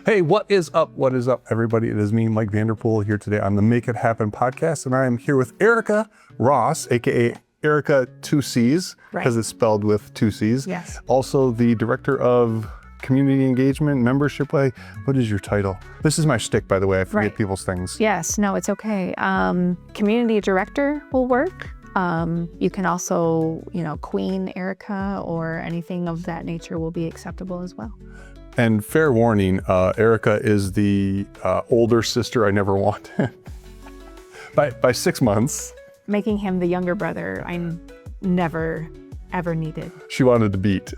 Hey, what is up? What is up, everybody? It is me, Mike Vanderpool, here today on the Make It Happen podcast, and I am here with Ericca Ross, aka Ericca 2Cs, because it's spelled with 2 Cs. Yes. Also the Director of Community Engagement, Membership. What is your title? This is my shtick, by the way. I forget people's things. Yes, no, it's okay. Community Director will work. You can also, Queen Ericca or anything of that nature will be acceptable as well. And fair warning, Ericca is the older sister I never wanted by 6 months. Making him the younger brother I never, ever needed. She wanted to beat.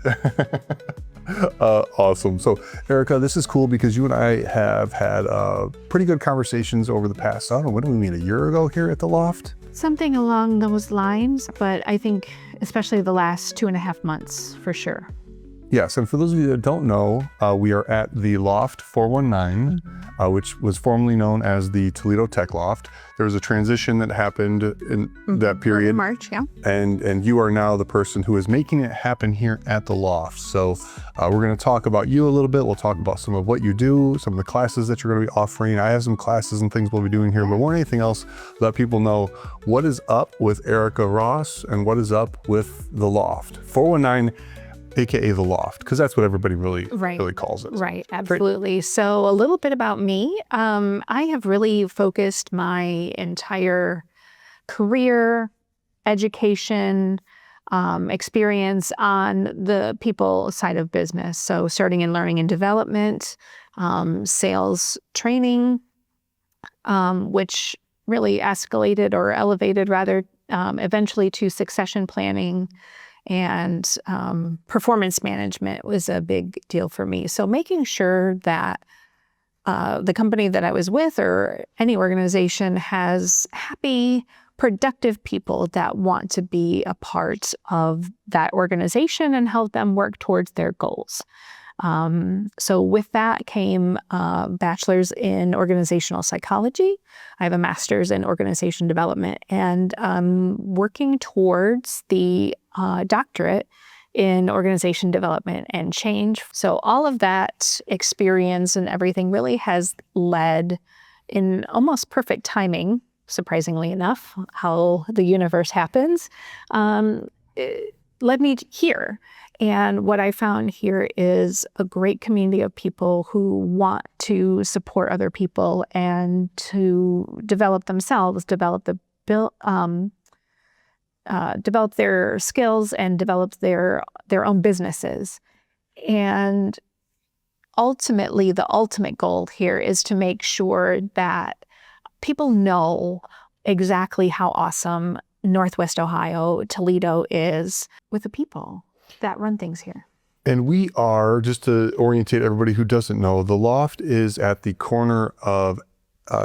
Awesome. So Ericca, this is cool because you and I have had pretty good conversations over the past, I don't know, when did we meet, a year ago here at the Loft? Something along those lines, but I think especially the last 2.5 months for sure. Yes, and for those of you that don't know, we are at the Loft 419, which was formerly known as the Toledo Tech Loft. There was a transition that happened in that period. In March, yeah. And you are now the person who is making it happen here at the Loft. So we're going to talk about you a little bit. We'll talk about some of what you do, some of the classes that you're going to be offering. I have some classes and things we'll be doing here, but more than anything else, let people know what is up with Ericca Ross and what is up with the Loft 419. AKA the Loft, because that's what everybody really calls it. Right, absolutely. So a little bit about me. I have really focused my entire career, education, experience on the people side of business. So starting in learning and development, sales training, which really escalated or elevated rather eventually to succession planning. And performance management was a big deal for me. So making sure that the company that I was with or any organization has happy, productive people that want to be a part of that organization and help them work towards their goals. So with that came a bachelor's in organizational psychology. I have a master's in organization development and working towards the doctorate in organization development and change. So all of that experience and everything really has led in almost perfect timing, surprisingly enough, how the universe happens, it led me here. And what I found here is a great community of people who want to support other people and to develop themselves, develop their skills and develop their own businesses. And ultimately, the ultimate goal here is to make sure that people know exactly how awesome Northwest Ohio, Toledo is with the people that run things here. And we are, just to orientate everybody who doesn't know, the Loft is at the corner of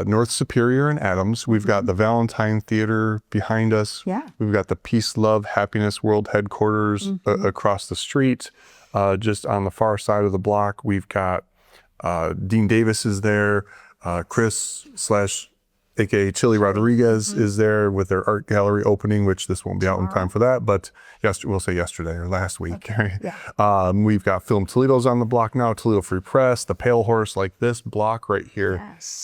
North Superior and Adams. We've got the Valentine Theater behind us. Yeah. We've got the Peace, Love, Happiness World headquarters across the street. Just on the far side of the block, we've got Dean Davis is there. Chris / AKA Chili Rodriguez is there with their art gallery opening, which this won't be out in time for that, but we'll say yesterday or last week. Okay. Yeah. We've got Film Toledo's on the block now, Toledo Free Press, the Pale Horse. Like this block right here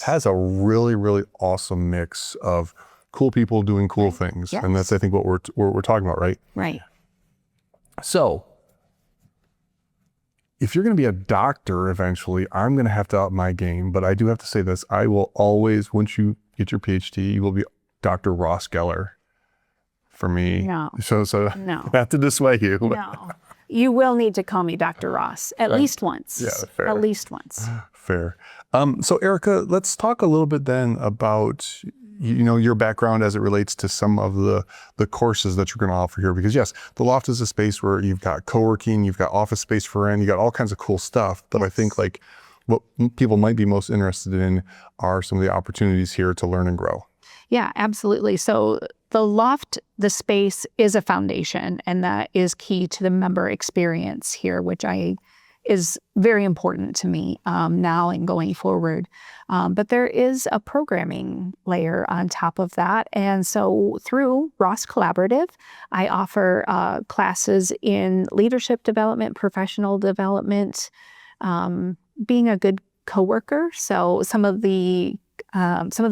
has a really, really awesome mix of cool people doing cool things. Yes. And that's, I think, what we're talking about, right? Right. So if you're going to be a doctor eventually, I'm going to have to up my game, but I do have to say this. I will always, once you get your PhD, you will be Dr. Ross Geller for me. No. So no. Not to dissuade you. No. You will need to call me Dr. Ross at least once. Yeah, fair. At least once. Fair. So Ericca, let's talk a little bit then about your background as it relates to some of the courses that you're going to offer here. Because yes, the Loft is a space where you've got co-working, you've got office space for rent, you got all kinds of cool stuff. But I think like what people might be most interested in are some of the opportunities here to learn and grow. Yeah, absolutely. So the Loft, the space is a foundation, and that is key to the member experience here, which is very important to me now and going forward. But there is a programming layer on top of that. And so through Ross Collaborative, I offer classes in leadership development, professional development, being a good coworker. So some of the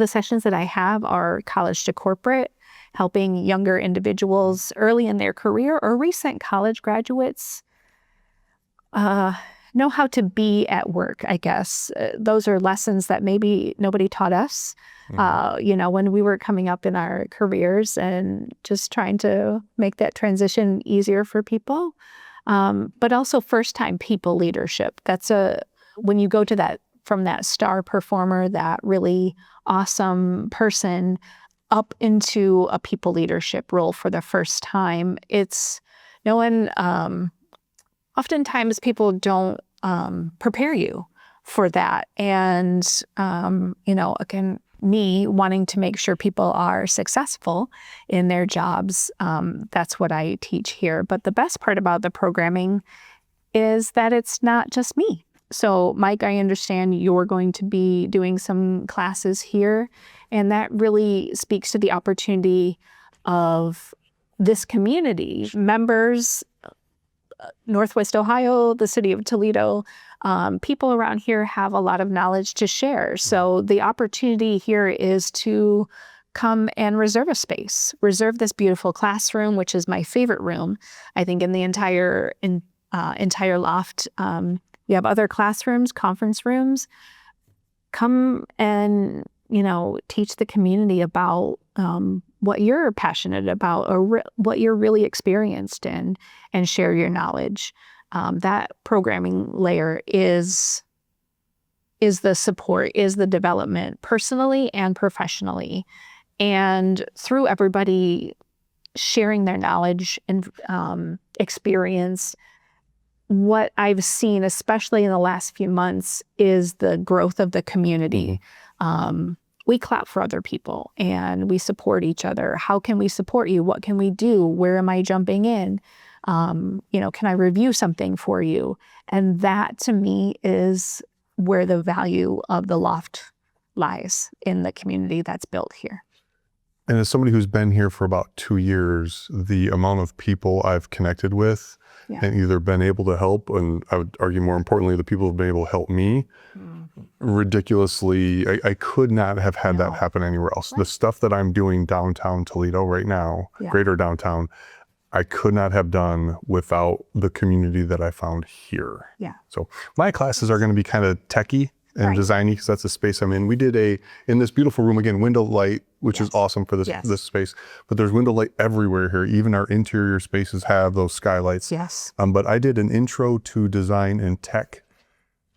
sessions that I have are college to corporate, helping younger individuals early in their career or recent college graduates know how to be at work, I guess. Those are lessons that maybe nobody taught us, when we were coming up in our careers, and just trying to make that transition easier for people. But also first-time people leadership. When you go to that, from that star performer, that really awesome person, up into a people leadership role for the first time, oftentimes people don't prepare you for that. And, again, me wanting to make sure people are successful in their jobs, that's what I teach here. But the best part about the programming is that it's not just me. So, Mike, I understand you're going to be doing some classes here, and that really speaks to the opportunity of this community, members, Northwest Ohio, the city of Toledo. People around here have a lot of knowledge to share. So the opportunity here is to come and reserve a space, reserve this beautiful classroom, which is my favorite room, I think, in the entire loft. We have other classrooms, conference rooms. Come and, teach the community about what you're passionate about, or what you're really experienced in, and share your knowledge. That programming layer is the support, is the development, personally and professionally. And through everybody sharing their knowledge and experience, what I've seen, especially in the last few months, is the growth of the community. We clap for other people and we support each other. How can we support you? What can we do? Where am I jumping in? Can I review something for you? And that, to me, is where the value of the Loft lies, in the community that's built here. And as somebody who's been here for about 2 years, the amount of people I've connected with and either been able to help, and I would argue more importantly, the people who've been able to help me, ridiculously, I could not have had that happen anywhere else. Right. The stuff that I'm doing downtown Toledo right now, greater downtown, I could not have done without the community that I found here. Yeah. So my classes are going to be kind of techie and designy, because that's the space I'm in. We did in this beautiful room, again, window light, which is awesome for this space, but there's window light everywhere here. Even our interior spaces have those skylights. Yes. But I did an intro to design and tech.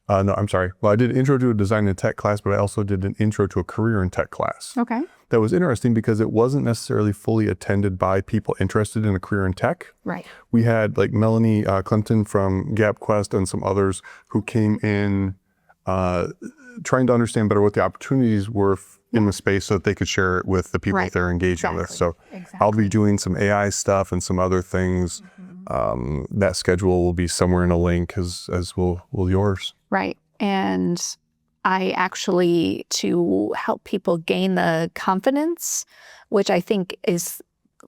No, I'm sorry. Well, I did an intro to a design and tech class, but I also did an intro to a career and tech class. Okay. That was interesting because it wasn't necessarily fully attended by people interested in a career in tech. Right. We had like Melanie Clinton from GapQuest and some others who came in trying to understand better what the opportunities were in the space, so that they could share it with the people that they're engaging with. So I'll be doing some AI stuff and some other things. That schedule will be somewhere in a link, as will yours. Right. And I actually, to help people gain the confidence, which I think is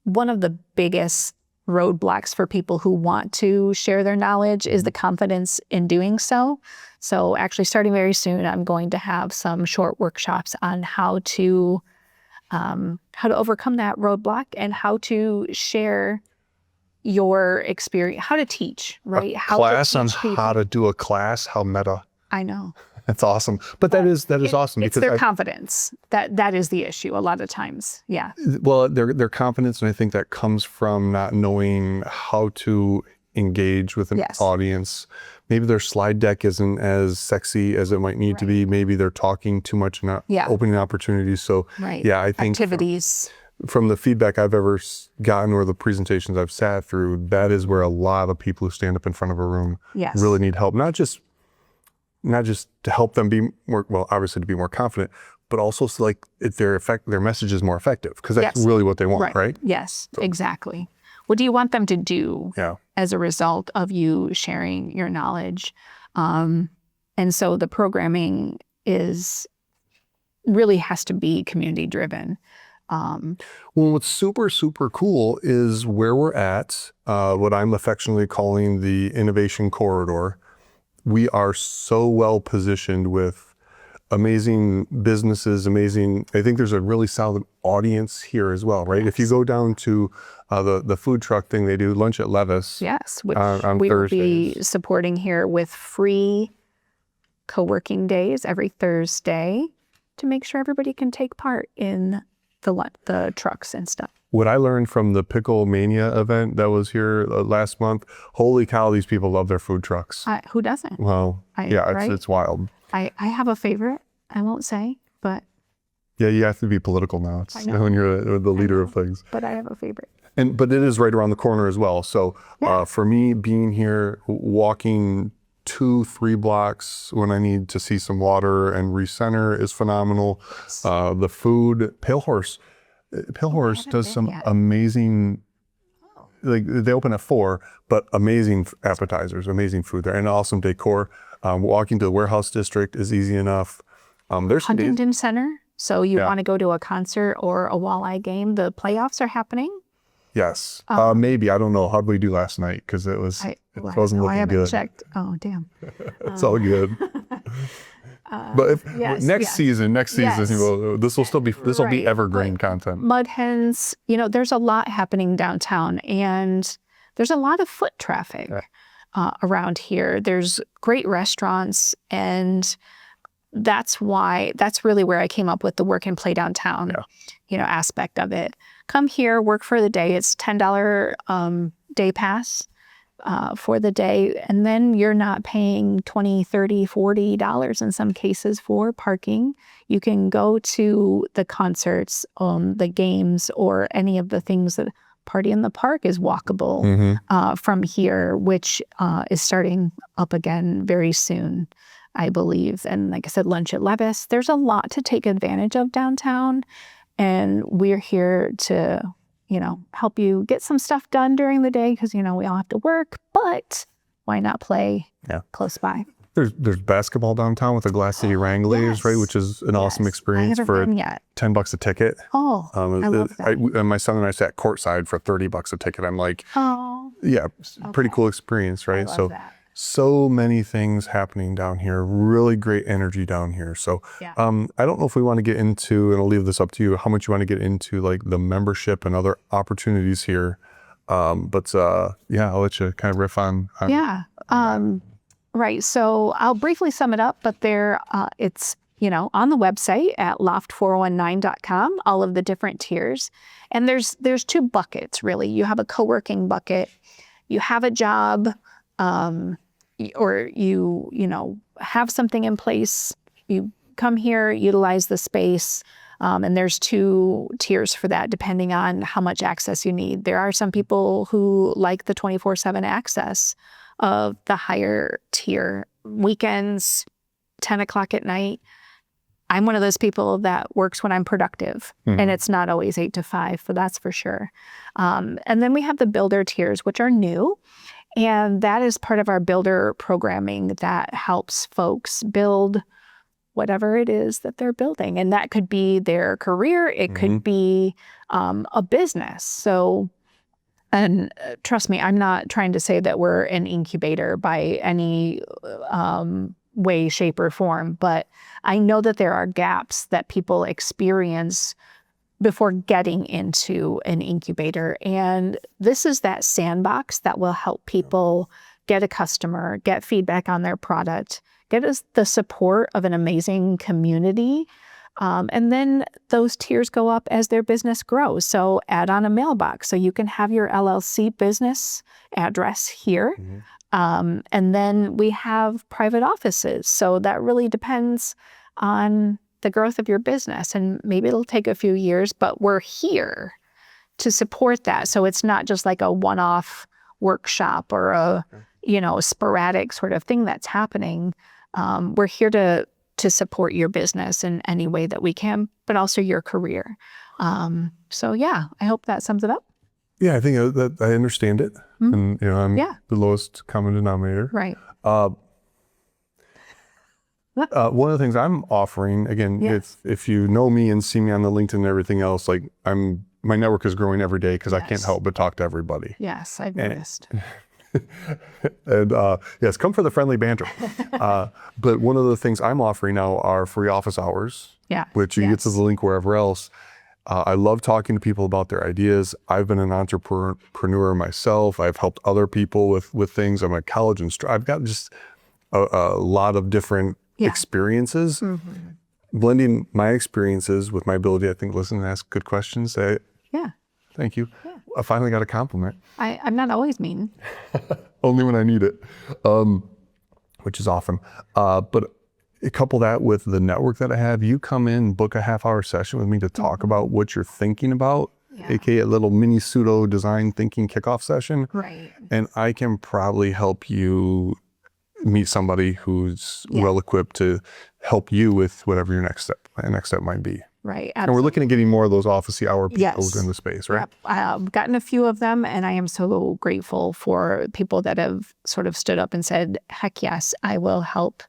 one of the biggest roadblocks for people who want to share their knowledge, is the confidence in doing so. So actually, starting very soon, I'm going to have some short workshops on how to overcome that roadblock, and how to share your experience, how to teach, right? How to do a class, how meta. I know. That's awesome. But that is awesome. It's their confidence. That is the issue a lot of times. Yeah. Well, their confidence, and I think that comes from not knowing how to engage with an audience. Maybe their slide deck isn't as sexy as it might need to be. Maybe they're talking too much and not opening opportunities. So I think activities. From the feedback I've ever gotten, or the presentations I've sat through, that is where a lot of people who stand up in front of a room really need help. Not just to help them be more, well, obviously to be more confident, but also so like their message is more effective, because that's really what they want, right? Yes, so. Exactly. What do you want them to do as a result of you sharing your knowledge? And so the programming really has to be community driven. Well, what's super, super cool is where we're at, what I'm affectionately calling the innovation corridor. we are so well positioned with amazing businesses, I think there's a really solid audience here as well, right? If you go down to the food truck thing, they do lunch at Levis. Yes, which on we will Thursdays. be supporting here with free co-working days every Thursday to make sure everybody can take part in the trucks and stuff. What I learned from the Pickle Mania event that was here last month, holy cow, these people love their food trucks. Who doesn't? Well, right? it's wild. I have a favorite, I won't say, but Yeah, you have to be political now. It's when you're the leader of things. but I have a favorite. But it is right around the corner as well. So for me, being here, walking 2-3 blocks when I need to see some water and recenter is phenomenal. The food, Pale Horse does some amazing, like they open at 4, but amazing appetizers, amazing food there, and awesome decor. Walking to the warehouse district is easy enough. There's Huntington Center. So you want to go to a concert or a walleye game? The playoffs are happening. Yes, maybe. I don't know. How did we do last night? Because it wasn't looking I haven't good. checked. Oh, damn. It's all good. But next season, this will be evergreen content. Mud Hens, there's a lot happening downtown, and there's a lot of foot traffic around here. There's great restaurants, and that's really where I came up with the work and play downtown, aspect of it. Come here, work for the day. It's $10 day pass for the day. And then you're not paying $20, $30, $40 in some cases for parking. You can go to the concerts, the games, or any of the things that Party in the Park is walkable from here, which is starting up again very soon, I believe. And like I said, lunch at Levis. There's a lot to take advantage of downtown. And we're here to, help you get some stuff done during the day because, we all have to work, but why not play close by? There's basketball downtown with the Glass City Wranglers, right? Which is an awesome experience for $10 a ticket. Oh, I love that. And my son and I sat courtside for $30 a ticket. I'm like, pretty cool experience, right? I love that. So many things happening down here, really great energy down here. So I don't know if we want to get into, and I'll leave this up to you, how much you want to get into like the membership and other opportunities here. But I'll let you kind of riff on. Right. So I'll briefly sum it up, but it's, on the website at loft419.com, all of the different tiers. And there's 2 buckets, really. You have a co-working bucket, you have a job, or you have something in place, you come here, utilize the space, and there's 2 tiers for that depending on how much access you need. There are some people who like the 24/7 access of the higher tier. Weekends, 10 o'clock at night, I'm one of those people that works when I'm productive, and it's not always 8 to 5, but that's for sure. And then we have the builder tiers, which are new. And that is part of our builder programming that helps folks build whatever it is that they're building. And that could be their career. It could be a business. So, and trust me, I'm not trying to say that we're an incubator by any way, shape, or form. But I know that there are gaps that people experience before getting into an incubator. And this is that sandbox that will help people get a customer, get feedback on their product, get us the support of an amazing community. And then those tiers go up as their business grows. So add on a mailbox so you can have your LLC business address here. And then we have private offices. So that really depends on the growth of your business, and maybe it'll take a few years, but we're here to support that. So it's not just like a one-off workshop or a sporadic sort of thing that's happening. We're here to support your business in any way that we can, but also your career. I hope that sums it up. Yeah, I think that I understand it, and I'm the lowest common denominator. Right. One of the things I'm offering, again, if you know me and see me on the LinkedIn and everything else, like my network is growing every day because I can't help but talk to everybody. Yes, I've noticed. And yes, come for the friendly banter. But one of the things I'm offering now are free office hours, which you get to the link wherever else. I love talking to people about their ideas. I've been an entrepreneur myself. I've helped other people with things. I'm a college instructor. I've got just a lot of different experiences. Blending my experiences with my ability, I think, listen and ask good questions. Thank you. I finally got a compliment. I'm not always mean. Only when I need it, which is awesome. But couple that with the network that I have. You come in, book a half-hour session with me to talk about what you're thinking about, aka a little mini pseudo design thinking kickoff session. Right. And I can probably help you meet somebody who's well-equipped to help you with whatever your next step might be. Right. Absolutely. And we're looking at getting more of those office-y hour people in the space, right? Yep. I've gotten a few of them, and I am so grateful for people that have sort of stood up and said, heck yes, I will help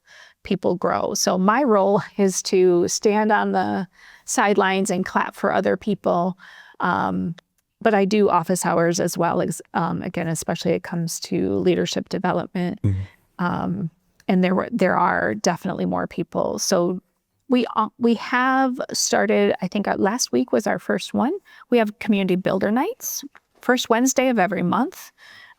people grow. So my role is to stand on the sidelines and clap for other people. But I do office hours as well, again, especially it comes to leadership development. And there are definitely more people. So we have started, I think last week was our first one. We have community builder nights, first Wednesday of every month.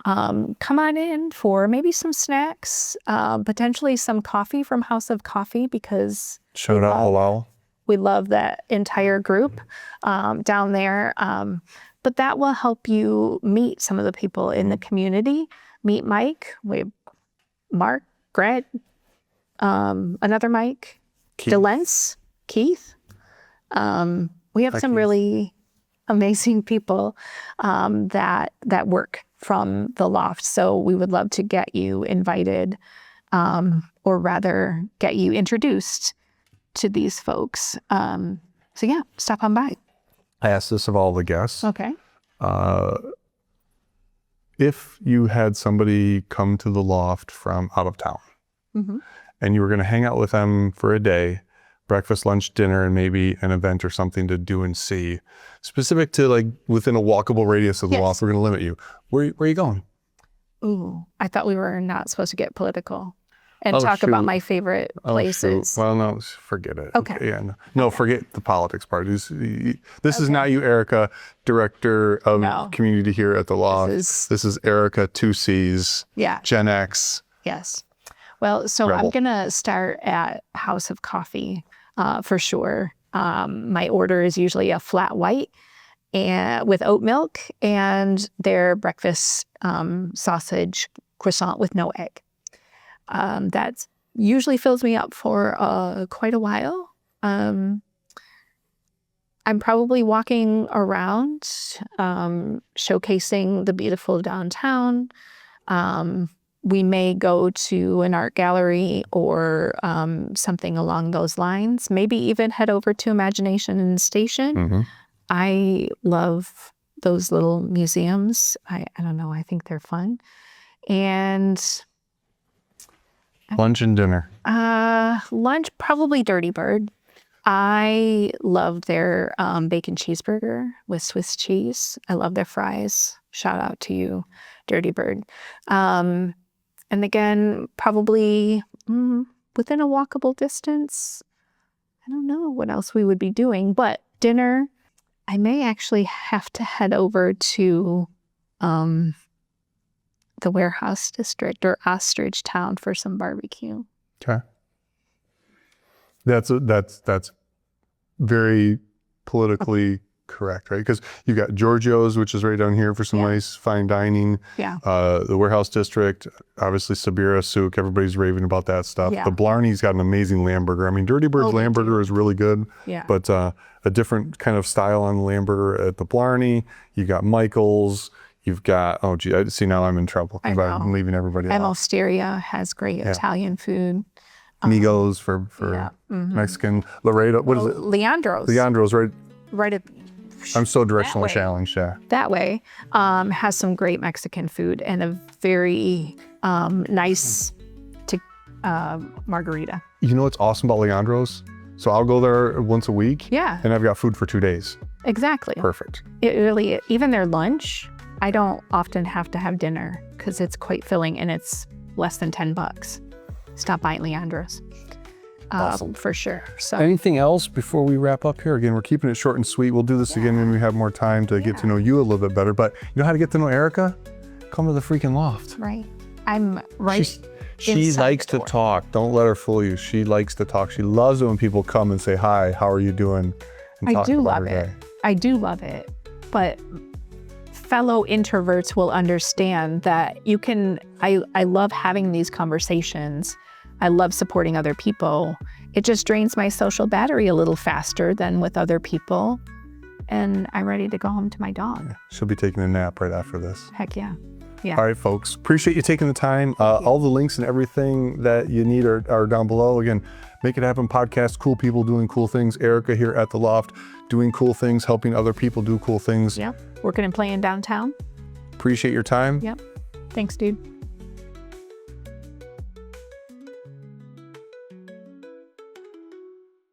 Come on in for maybe some snacks, potentially some coffee from House of Coffee, because shout out halal. We love that entire group down there. But that will help you meet some of the people in the community. Meet Mike, Mark, Greg, another Mike, Delence, Keith. We have some really amazing people that work from the Loft. So we would love to get you invited, or rather get you introduced to these folks. So yeah, stop on by. I asked this of all the guests. Okay. If you had somebody come to the Loft from out of town, and you were going to hang out with them for a day, breakfast, lunch, dinner, and maybe an event or something to do and see, specific to like within a walkable radius of the Loft, we're going to limit you. Where are you going? Ooh, I thought we were not supposed to get political and talk about my favorite places. Well, no, forget it. Okay. Yeah, no, forget the politics part. This is not you, Ericca, Director of Community here at the Loft. This is Ericca, 2Cs, Gen X. Yes. Well, so Rebel. I'm going to start at House of Coffee for sure. My order is usually a flat white and with oat milk, and their breakfast sausage croissant with no egg. That usually fills me up for quite a while. I'm probably walking around, showcasing the beautiful downtown. We may go to an art gallery or something along those lines. Maybe even head over to Imagination Station. I love those little museums. I don't know. I think they're fun. And lunch and dinner. Lunch, probably Dirty Bird. I love their bacon cheeseburger with Swiss cheese. I love their fries. Shout out to you, Dirty Bird. And again, probably within a walkable distance. I don't know what else we would be doing, but dinner, I may actually have to head over to the Warehouse District or Ostrich Town for some barbecue. Okay. That's very politically correct, right? Because you've got Giorgio's, which is right down here for some nice fine dining. The Warehouse District, obviously Sabira, Souk, everybody's raving about that stuff. The Blarney's got an amazing lamb burger. I mean, Dirty Bird's lamb burger is really good, but a different kind of style on the lamb burger at the Blarney. You got Michael's. You've got, oh gee, I see now I'm in trouble because I'm leaving everybody and out. Osteria has great Italian food. Migos for Mexican. Laredo, what is it? Leandro's. Leandro's, right? Right at I'm so directionally challenged, That way has some great Mexican food and a very nice margarita. You know what's awesome about Leandro's? So I'll go there once a week. And I've got food for 2 days. Exactly. Perfect. It really, even their lunch I don't often have to have dinner because it's quite filling and it's less than $10. Stop by at Leandra's. Awesome. For sure. So Anything else before we wrap up here? Again, we're keeping it short and sweet. We'll do this again when we have more time to get to know you a little bit better. But you know how to get to know Ericca? Come to the freaking Loft. right. I'm right. She inside likes the to door. talk. Don't let her fool you. She likes to talk. She loves it when people come and say, hi, how are you doing? And I talk do about love her it. day. I do love it. But fellow introverts will understand that you can, I love having these conversations. I love supporting other people. It just drains my social battery a little faster than with other people. And I'm ready to go home to my dog. She'll be taking a nap right after this. Heck yeah. Yeah. All right, folks. Appreciate you taking the time. All the links and everything that you need are down below. Again, Make It Happen podcast, cool people doing cool things. Ericca here at the Loft doing cool things, helping other people do cool things. Yep. Working and playing downtown. Appreciate your time. Yep. Thanks, dude.